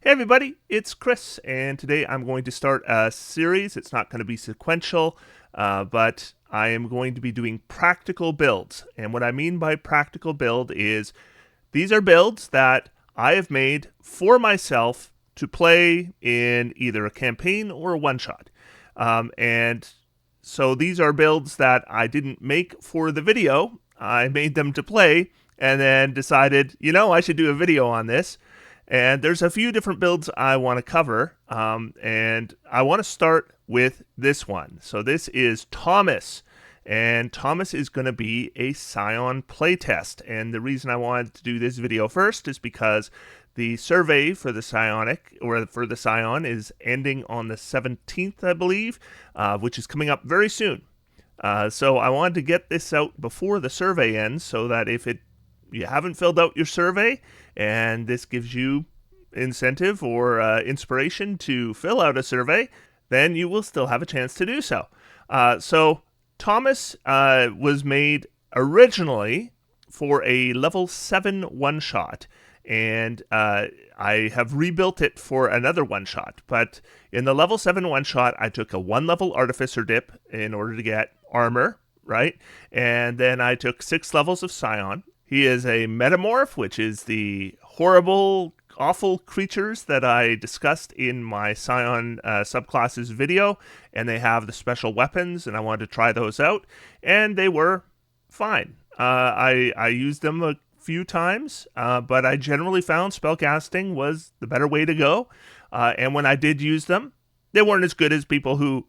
Hey everybody, it's Chris, and today I'm going to start a series. It's not going to be sequential, but I am going to be doing practical builds. And what I mean by practical build is these are builds that I have made for myself to play in either a campaign or a one-shot. And so these are builds that I didn't make for the video. I made them to play and then decided, I should do a video on this. And there's a few different builds I want to cover, and I want to start with this one. So this is Thomas, and Thomas is going to be a Scion playtest. And the reason I wanted to do this video first is because the survey for the Psionic, or for the Scion, is ending on the 17th, I believe, which is coming up very soon. So I wanted to get this out before the survey ends so that if you haven't filled out your survey, and this gives you incentive or inspiration to fill out a survey, then you will still have a chance to do so. So Thomas was made originally for a level 7 one-shot, and I have rebuilt it for another one-shot. But in the level 7 one-shot, I took a 1-level Artificer dip in order to get armor, right? And then I took 6 levels of Scion. He is a Metamorph, which is the horrible, awful creatures that I discussed in my Scion subclasses video, and they have the special weapons, and I wanted to try those out, and they were fine. I used them a few times, but I generally found spellcasting was the better way to go, and when I did use them, they weren't as good as people who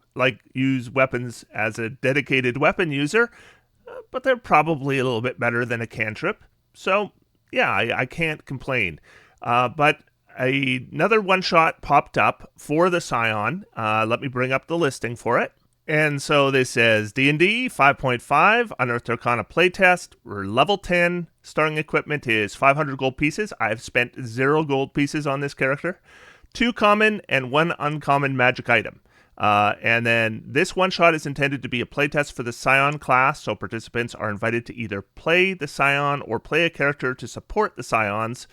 use weapons as a dedicated weapon user, but they're probably a little bit better than a cantrip. So, yeah, I can't complain. But another one-shot popped up for the Scion. Let me bring up the listing for it. And so this says D&D 5.5, Unearthed Arcana playtest. We're level 10. Starting equipment is 500 gold pieces. I've spent 0 gold pieces on this character. 2 common and 1 uncommon magic item. And then this one-shot is intended to be a playtest for the Scion class, so participants are invited to either play the Scion or play a character to support the Scions.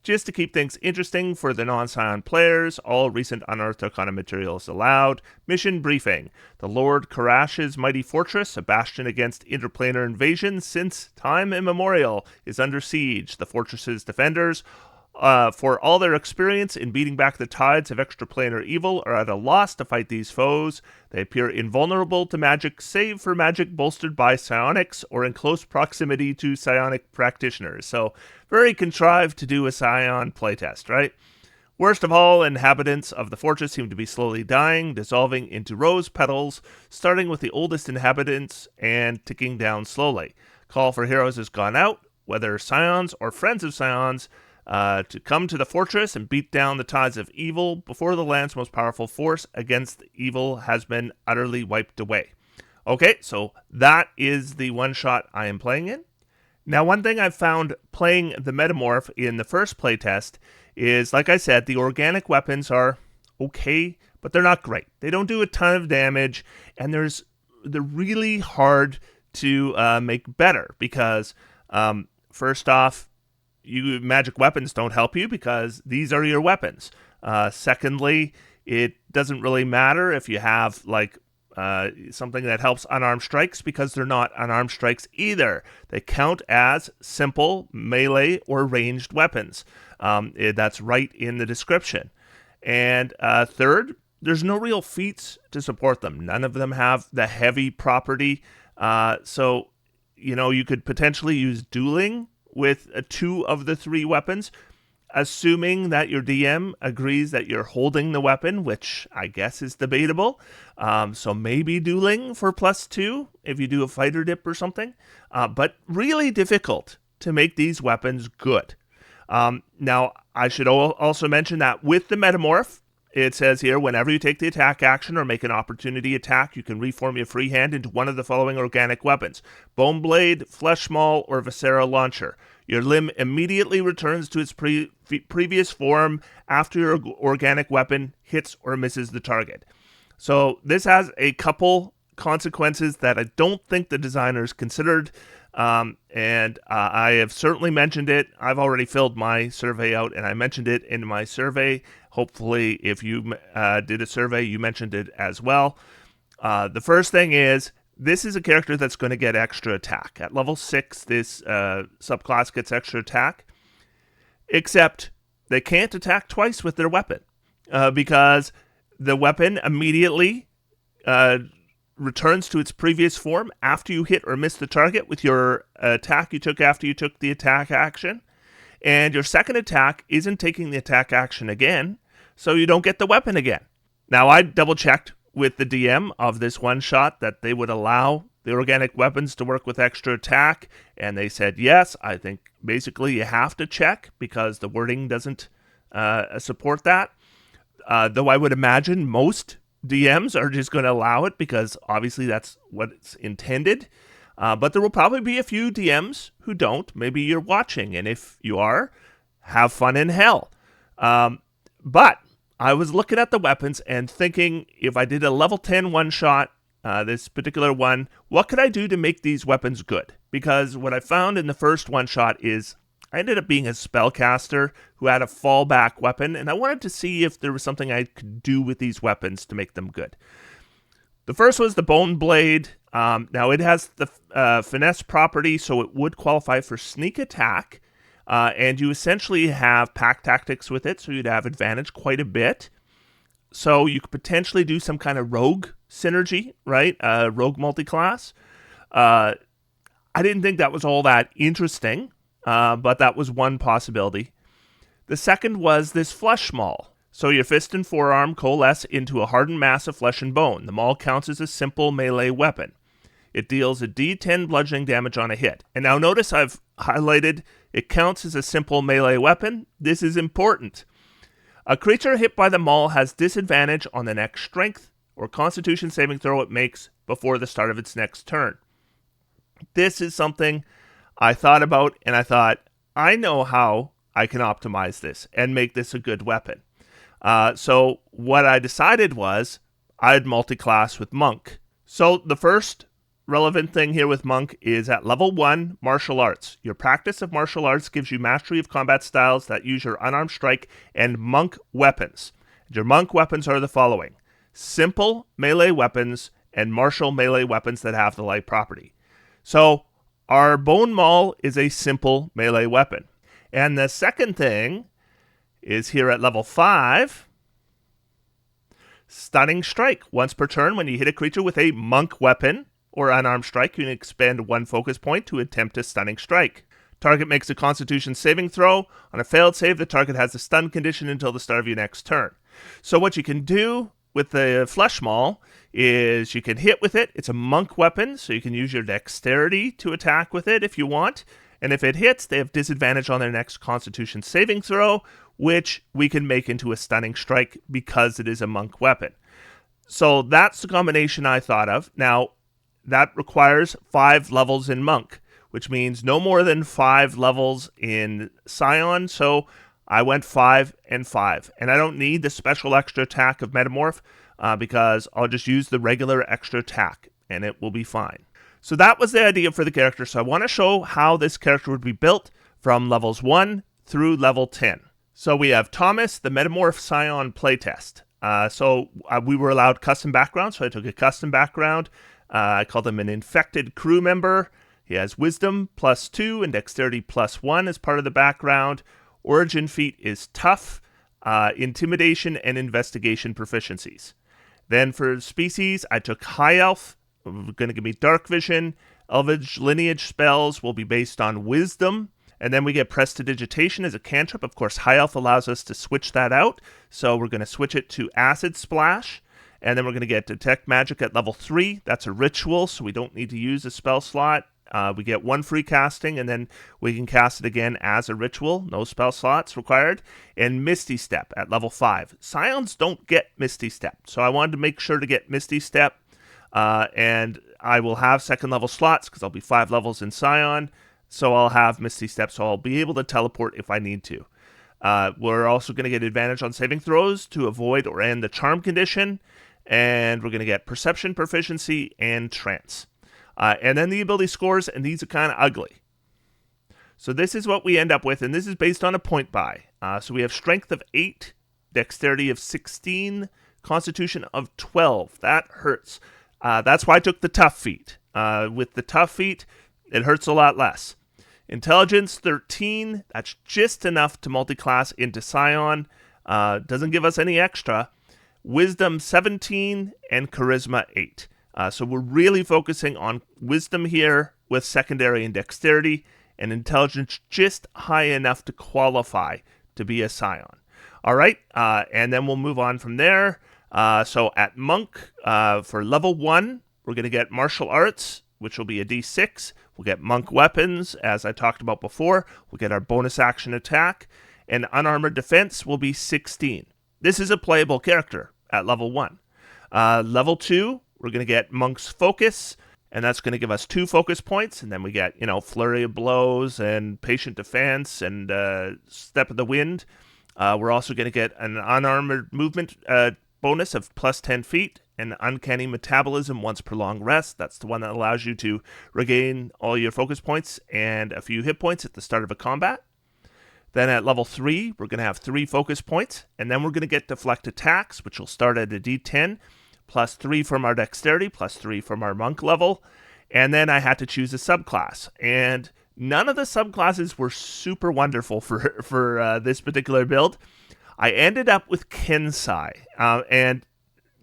Just to keep things interesting for the non-Scion players, all recent Unearthed Arcana materials allowed. Mission briefing. The Lord Karash's mighty fortress, a bastion against interplanar invasion since time immemorial, is under siege. The fortress's defenders, for all their experience in beating back the tides of extraplanar evil, are at a loss to fight these foes. They appear invulnerable to magic, save for magic bolstered by psionics or in close proximity to psionic practitioners. So, very contrived to do a Scion playtest, right? Worst of all, inhabitants of the fortress seem to be slowly dying, dissolving into rose petals, starting with the oldest inhabitants and ticking down slowly. Call for heroes has gone out, whether Scions or friends of Scions, to come to the fortress and beat down the tides of evil before the land's most powerful force against evil has been utterly wiped away. Okay, so that is the one-shot I am playing in. Now, one thing I've found playing the Metamorph in the first playtest is, like I said, the organic weapons are okay, but they're not great. They don't do a ton of damage, and they're really hard to make better because, first off, magic weapons don't help you because these are your weapons. Secondly, it doesn't really matter if you have something that helps unarmed strikes because they're not unarmed strikes either. They count as simple melee or ranged weapons. That's right in the description. And third, there's no real feats to support them. None of them have the heavy property. So, you could potentially use dueling with 2 of the 3 weapons, assuming that your DM agrees that you're holding the weapon, which I guess is debatable. So maybe dueling for +2 if you do a fighter dip or something. But really difficult to make these weapons good. Now, I should also mention that with the Metamorph, it says here, whenever you take the attack action or make an opportunity attack, you can reform your free hand into one of the following organic weapons: Bone Blade, Flesh Maul, or Viscera Launcher. Your limb immediately returns to its previous form after your organic weapon hits or misses the target. So this has a couple consequences that I don't think the designers considered And I have certainly mentioned it. I've already filled my survey out, and I mentioned it in my survey. Hopefully, if you did a survey, you mentioned it as well. The first thing is, this is a character that's going to get extra attack. At level 6, this subclass gets extra attack, except they can't attack twice with their weapon because the weapon immediately returns to its previous form after you hit or miss the target with your attack you took after you took the attack action. And your second attack isn't taking the attack action again, so you don't get the weapon again. Now, I double-checked with the DM of this one-shot that they would allow the organic weapons to work with extra attack, and they said yes. I think basically you have to check because the wording doesn't support that. Though I would imagine most DMs are just going to allow it because obviously that's what it's intended. But there will probably be a few DMs who don't. Maybe you're watching, and if you are, have fun in hell. But I was looking at the weapons and thinking, if I did a level 10 one-shot, this particular one, what could I do to make these weapons good? Because what I found in the first one-shot is I ended up being a spellcaster who had a fallback weapon, and I wanted to see if there was something I could do with these weapons to make them good. The first was the Bone Blade. Now, it has the finesse property, so it would qualify for sneak attack, and you essentially have pack tactics with it, so you'd have advantage quite a bit. So you could potentially do some kind of rogue synergy, right? Rogue multiclass. I didn't think that was all that interesting, but that was one possibility. The second was this flesh maul. So your fist and forearm coalesce into a hardened mass of flesh and bone. The maul counts as a simple melee weapon. It deals a d10 bludgeoning damage on a hit. And now notice I've highlighted it counts as a simple melee weapon. This is important. A creature hit by the maul has disadvantage on the next strength or constitution saving throw it makes before the start of its next turn. This is something I thought about, and I thought, I know how I can optimize this and make this a good weapon. So what I decided was I'd multi-class with Monk. So the first relevant thing here with Monk is at level 1, martial arts. Your practice of martial arts gives you mastery of combat styles that use your unarmed strike and monk weapons. Your monk weapons are the following: simple melee weapons and martial melee weapons that have the light property. So our Bone Maul is a simple melee weapon. And the second thing is here at level 5, Stunning Strike. Once per turn, when you hit a creature with a monk weapon or unarmed strike, you can expend 1 focus point to attempt a stunning strike. Target makes a constitution saving throw. On a failed save, the target has a stun condition until the start of your next turn. So what you can do with the Flesh Maul is you can hit with it. It's a monk weapon, so you can use your dexterity to attack with it if you want. And if it hits, they have disadvantage on their next constitution saving throw, which we can make into a stunning strike because it is a monk weapon. So that's the combination I thought of. Now, that requires 5 levels in monk, which means no more than 5 levels in Scion. So I went 5 and 5. And I don't need the special extra attack of Metamorph because I'll just use the regular extra attack and it will be fine. So that was the idea for the character. So I want to show how this character would be built from levels 1 through level 10. So we have Thomas, the Metamorph Scion playtest. We were allowed custom background, so I took a custom background. I called him an infected crew member. He has wisdom +2 and dexterity +1 as part of the background. Origin feat is tough, intimidation, and investigation proficiencies. Then for species, I took high elf. Going to give me dark vision. Elvish lineage spells will be based on wisdom. And then we get prestidigitation as a cantrip. Of course, high elf allows us to switch that out. So we're going to switch it to acid splash. And then we're going to get detect magic at level 3. That's a ritual, so we don't need to use a spell slot. We get 1 free casting, and then we can cast it again as a ritual. No spell slots required. And Misty Step at level 5. Scions don't get Misty Step, so I wanted to make sure to get Misty Step. And I will have second level slots because I'll be 5 levels in Scion. So I'll have Misty Step, so I'll be able to teleport if I need to. We're also going to get advantage on saving throws to avoid or end the charm condition. And we're going to get perception proficiency and trance. And then the ability scores, and these are kind of ugly. So this is what we end up with, and this is based on a point buy. So we have strength of 8, dexterity of 16, constitution of 12. That hurts. That's why I took the tough feat. With the tough feat, it hurts a lot less. Intelligence 13, that's just enough to multiclass into Scion. Doesn't give us any extra. Wisdom 17 and Charisma 8. So we're really focusing on Wisdom here with secondary and dexterity, and Intelligence just high enough to qualify to be a Scion. All right, and then we'll move on from there. So at Monk, for level 1, we're going to get Martial Arts, which will be a D6. We'll get Monk Weapons, as I talked about before. We'll get our bonus action attack. And Unarmored Defense will be 16. This is a playable character at level 1. Level 2, we're going to get Monk's Focus, and that's going to give us 2 focus points. And then we get, Flurry of Blows and Patient Defense and Step of the Wind. We're also going to get an Unarmored Movement bonus of plus 10 feet, and Uncanny Metabolism once per long rest. That's the one that allows you to regain all your focus points and a few hit points at the start of a combat. Then at level 3, we're going to have 3 focus points, and then we're going to get Deflect Attacks, which will start at a D10, plus 3 from our Dexterity, plus 3 from our Monk level. And then I had to choose a subclass, and none of the subclasses were super wonderful for this particular build. I ended up with Kensai, and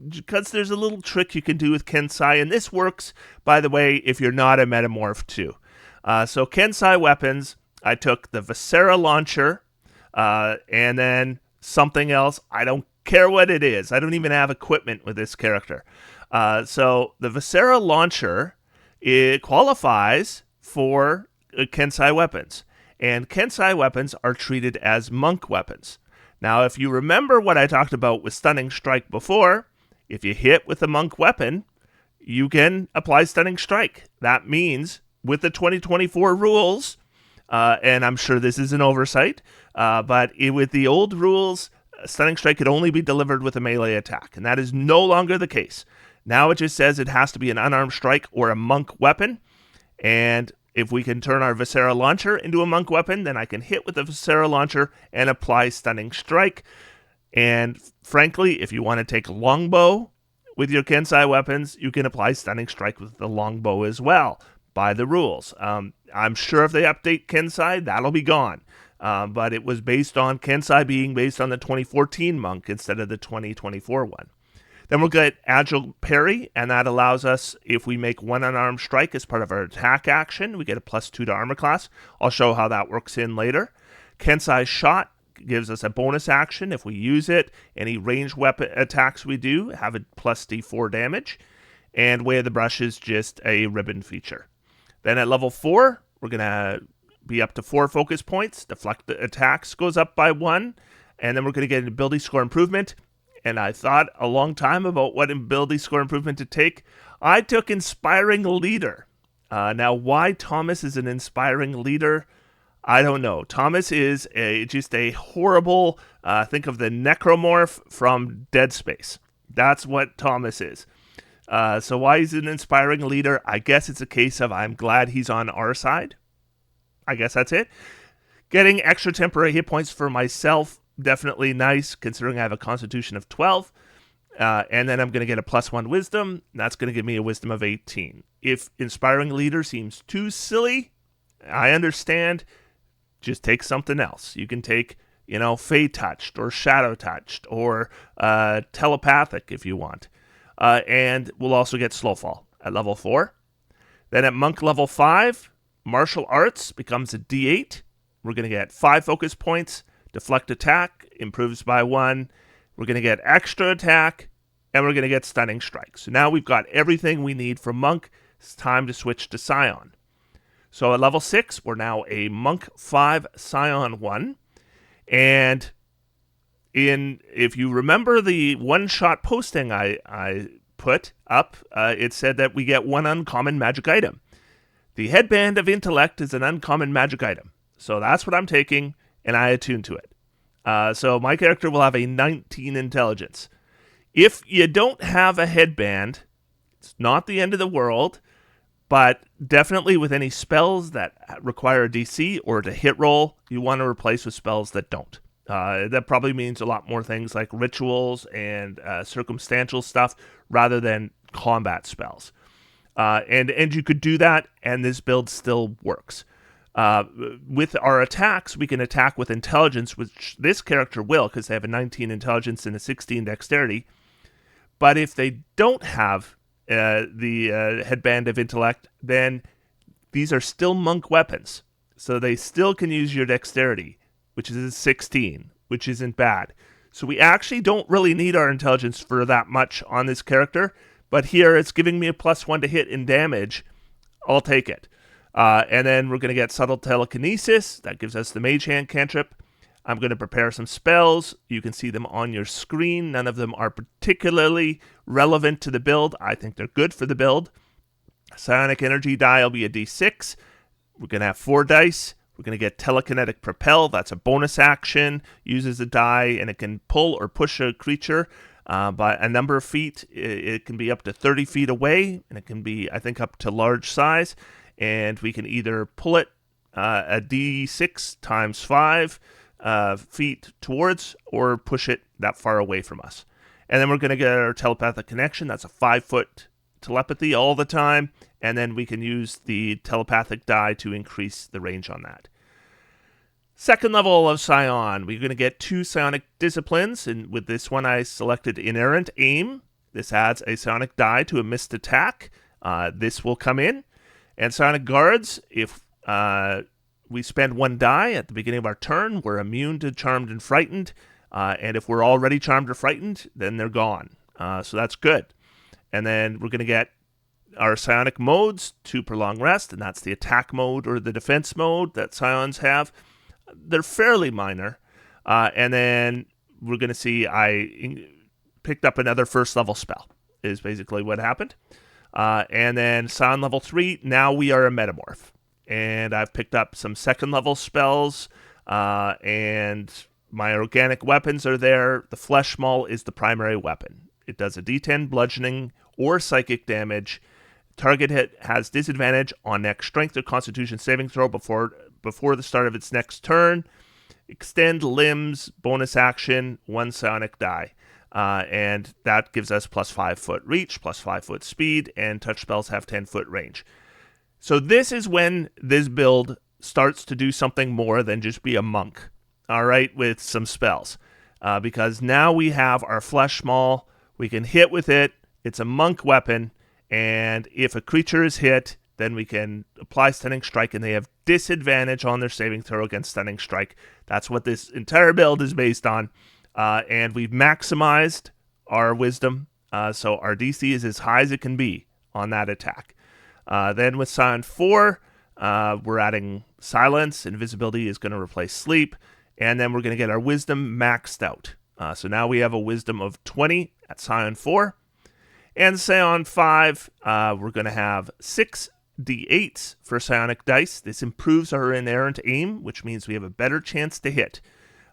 because there's a little trick you can do with Kensai, and this works, by the way, if you're not a Metamorph too. So Kensai weapons, I took the Viscera Launcher, and then something else. I don't care what it is. I don't even have equipment with this character. So the Viscera Launcher, it qualifies for Kensai weapons, and Kensai weapons are treated as Monk weapons. Now, if you remember what I talked about with Stunning Strike before, if you hit with a Monk weapon, you can apply Stunning Strike. That means, with the 2024 rules, and I'm sure this is an oversight, but with the old rules, Stunning Strike could only be delivered with a melee attack, and that is no longer the case. Now it just says it has to be an unarmed strike or a Monk weapon, and if we can turn our Viscera Launcher into a Monk weapon, then I can hit with the Viscera Launcher and apply Stunning Strike. And frankly, if you want to take Longbow with your Kensai weapons, you can apply Stunning Strike with the Longbow as well, by the rules. I'm sure if they update Kensai, that'll be gone. But it was based on Kensai being based on the 2014 Monk instead of the 2024 one. Then we'll get Agile Parry, and that allows us, if we make one unarmed strike as part of our attack action, we get a plus 2 to armor class. I'll show how that works in later. Kensai Shot gives us a bonus action. If we use it, any ranged weapon attacks we do have a plus D4 damage. And Way of the Brush is just a ribbon feature. Then at level 4, we're going to be up to 4 focus points. Deflect attacks goes up by 1. And then we're going to get an ability score improvement. And I thought a long time about what ability score improvement to take. I took Inspiring Leader. Now, why Thomas is an Inspiring Leader, I don't know. Thomas is just a horrible, think of the Necromorph from Dead Space. That's what Thomas is. So why he's an Inspiring Leader? I guess it's a case of I'm glad he's on our side. I guess that's it. Getting extra temporary hit points for myself, definitely nice, considering I have a constitution of 12. And then I'm going to get a plus 1 wisdom. That's going to give me a wisdom of 18. If Inspiring Leader seems too silly, I understand. Just take something else. You can take, Fey Touched or Shadow Touched or Telepathic if you want. And we'll also get Slowfall at level 4. Then at Monk level 5, Martial Arts becomes a D8. We're going to get 5 focus points. Deflect Attack improves by 1. We're going to get Extra Attack, and we're going to get Stunning Strike. So now we've got everything we need from Monk. It's time to switch to Scion. So at level 6, we're now a Monk 5 Scion 1. And if you remember the one-shot posting I put up, it said that we get 1 uncommon magic item. The Headband of Intellect is an uncommon magic item. So that's what I'm taking, and I attune to it. So my character will have a 19 intelligence. If you don't have a headband, it's not the end of the world. But definitely with any spells that require a DC or to hit roll, you want to replace with spells that don't. That probably means a lot more things like rituals and circumstantial stuff rather than combat spells. And you could do that, and this build still works. With our attacks, we can attack with intelligence, which this character will, because they have a 19 intelligence and a 16 dexterity. But if they don't have the headband of intellect, then these are still monk weapons. So they still can use your dexterity, which is a 16, which isn't bad. So we actually don't really need our intelligence for that much on this character. But here it's giving me a +1 to hit in damage. I'll take it. And then we're going to get Subtle Telekinesis. That gives us the Mage Hand cantrip. I'm going to prepare some spells. You can see them on your screen. None of them are particularly relevant to the build. I think they're good for the build. Psionic Energy die will be a D6. We're going to have 4 dice. We're going to get Telekinetic Propel. That's a bonus action. Uses a die, and it can pull or push a creature by a number of feet. It can be up to 30 feet away, and it can be, I think, up to large size. And we can either pull it a D6 times 5 feet towards, or push it that far away from us. And then we're going to get our Telepathic Connection. That's a 5-foot telepathy all the time. And then we can use the telepathic die to increase the range on that. Second level of Scion, we're going to get 2 psionic disciplines, and with this one I selected Inerrant Aim. This adds a psionic die to a missed attack. This will come in. And Psionic Guards, if we spend 1 die at the beginning of our turn, we're immune to Charmed and Frightened. And if we're already Charmed or Frightened, then they're gone. So that's good. And then we're going to get our psionic modes to Prolong Rest, and that's the attack mode or the defense mode that Scions have. They're fairly minor. And then we're going to see I picked up another first level spell, is basically what happened. And then Scion level 3, now we are a Metamorph. And I've picked up some second level spells, and my organic weapons are there. The Flesh Maul is the primary weapon. It does a D10 bludgeoning or psychic damage. Target hit has disadvantage on next strength or constitution saving throw before the start of its next turn. Extend limbs, bonus action, 1 psionic die. And that gives us +5 foot reach, +5 foot speed, and touch spells have 10-foot range. So this is when this build starts to do something more than just be a monk, all right, with some spells. Because now we have our Flesh Maul. We can hit with it. It's a monk weapon. And if a creature is hit, then we can apply Stunning Strike, and they have disadvantage on their saving throw against Stunning Strike. That's what this entire build is based on. And we've maximized our wisdom, so our DC is as high as it can be on that attack. Then with Scion 4, we're adding Silence. Invisibility is going to replace Sleep. And then we're going to get our Wisdom maxed out. So now we have a Wisdom of 20 at Scion 4. And Scion 5, we're going to have 6 D8s for Psionic Dice. This improves our Inerrant Aim, which means we have a better chance to hit.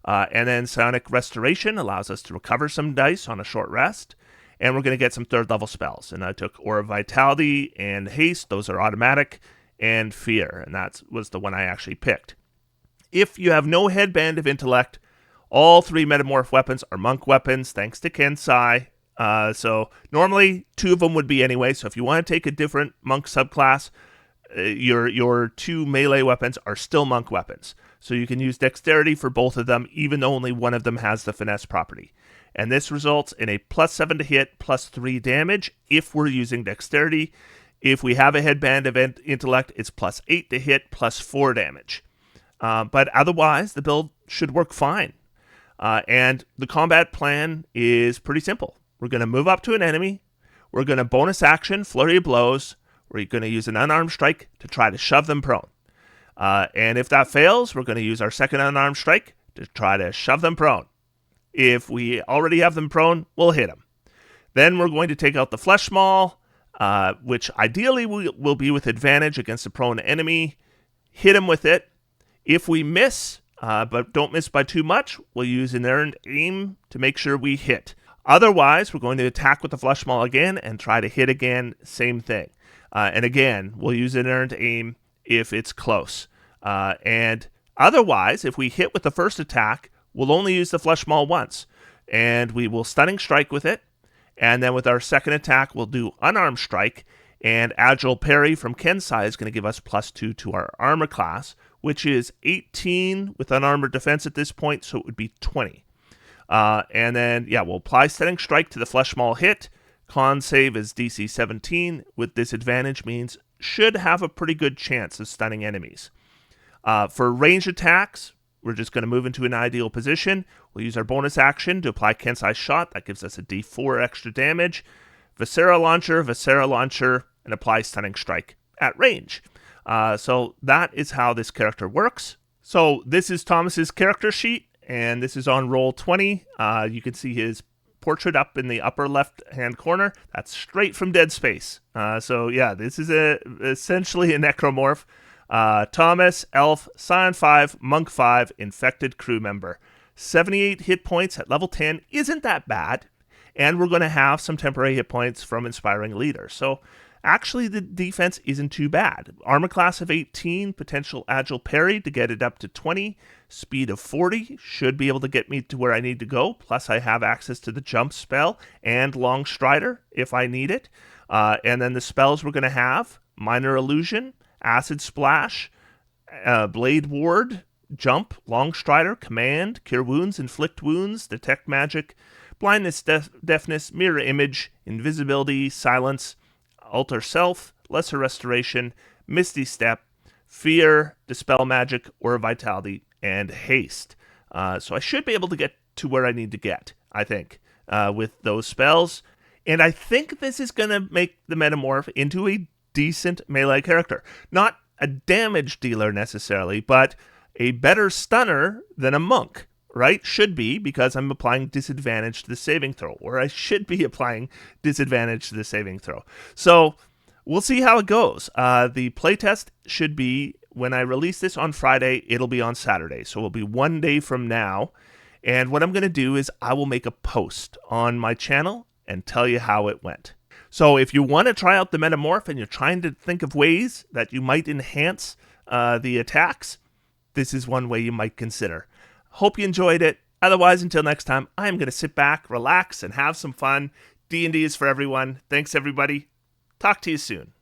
And then Psionic Restoration allows us to recover some dice on a short rest. And we're going to get some 3rd level spells. And I took Aura of Vitality and Haste. Those are automatic. And Fear. And that was the one I actually picked. If you have no Headband of Intellect, all 3 Metamorph weapons are monk weapons, thanks to Kensai. So normally 2 of them would be anyway. So if you want to take a different monk subclass, your 2 melee weapons are still monk weapons. So you can use dexterity for both of them, even though only one of them has the finesse property. And this results in a +7 to hit, +3 damage if we're using dexterity. If we have a Headband of Intellect, it's +8 to hit, +4 damage. But otherwise, the build should work fine. And the combat plan is pretty simple. We're going to move up to an enemy. We're going to bonus action, Flurry of Blows. We're going to use an unarmed strike to try to shove them prone. And if that fails, we're going to use our second unarmed strike to try to shove them prone. If we already have them prone, we'll hit them. Then we're going to take out the Flesh Maul, which ideally will be with advantage against a prone enemy. Hit him with it. If we miss, but don't miss by too much, we'll use Inerrant Aim to make sure we hit. Otherwise, we're going to attack with the Flesh Maul again and try to hit again, same thing. And again, we'll use inerrant aim if it's close. And otherwise, if we hit with the first attack, we'll only use the flesh maul once. And we will stunning strike with it. And then with our second attack, we'll do unarmed strike. And agile parry from Kensai is going to give us +2 to our armor class, which is 18 with unarmored defense at this point, so it would be 20. And then, yeah, we'll apply stunning strike to the flesh maul hit. Con save is DC 17 with disadvantage, means should have a pretty good chance of stunning enemies. For range attacks, we're just going to move into an ideal position. We'll use our bonus action to apply Kensai shot. That gives us a D4 extra damage. Viscera launcher, and apply stunning strike at range. So that is how this character works. So this is Thomas's character sheet, and this is on roll 20. You can see his portrait up in the upper left-hand corner. That's straight from Dead Space. So yeah, this is essentially a necromorph. Thomas, elf, scion 5, monk 5, infected crew member. 78 hit points at level 10 isn't that bad. And we're going to have some temporary hit points from Inspiring Leader. So actually the defense isn't too bad. Armor class of 18, potential agile parry to get it up to 20, speed of 40 should be able to get me to where I need to go. Plus I have access to the jump spell and long strider if I need it. And then the spells we're going to have, minor illusion, acid splash, blade ward, jump, long strider, command, cure wounds, inflict wounds, detect magic, blindness, deafness, mirror image, invisibility, silence, alter self, lesser restoration, misty step, fear, dispel magic, or vitality, and haste. So I should be able to get to where I need to get, I think, with those spells. And I think this is going to make the Metamorph into a decent melee character. Not a damage dealer necessarily, but a better stunner than a monk. Right? Should be, because I'm applying disadvantage to the saving throw, or I should be applying disadvantage to the saving throw. So we'll see how it goes. The playtest should be, when I release this on Friday, it'll be on Saturday. So it'll be 1 day from now. And what I'm going to do is I will make a post on my channel and tell you how it went. So if you want to try out the Metamorph and you're trying to think of ways that you might enhance the attacks, this is one way you might consider. Hope you enjoyed it. Otherwise, until next time, I am going to sit back, relax, and have some fun. D&D is for everyone. Thanks, everybody. Talk to you soon.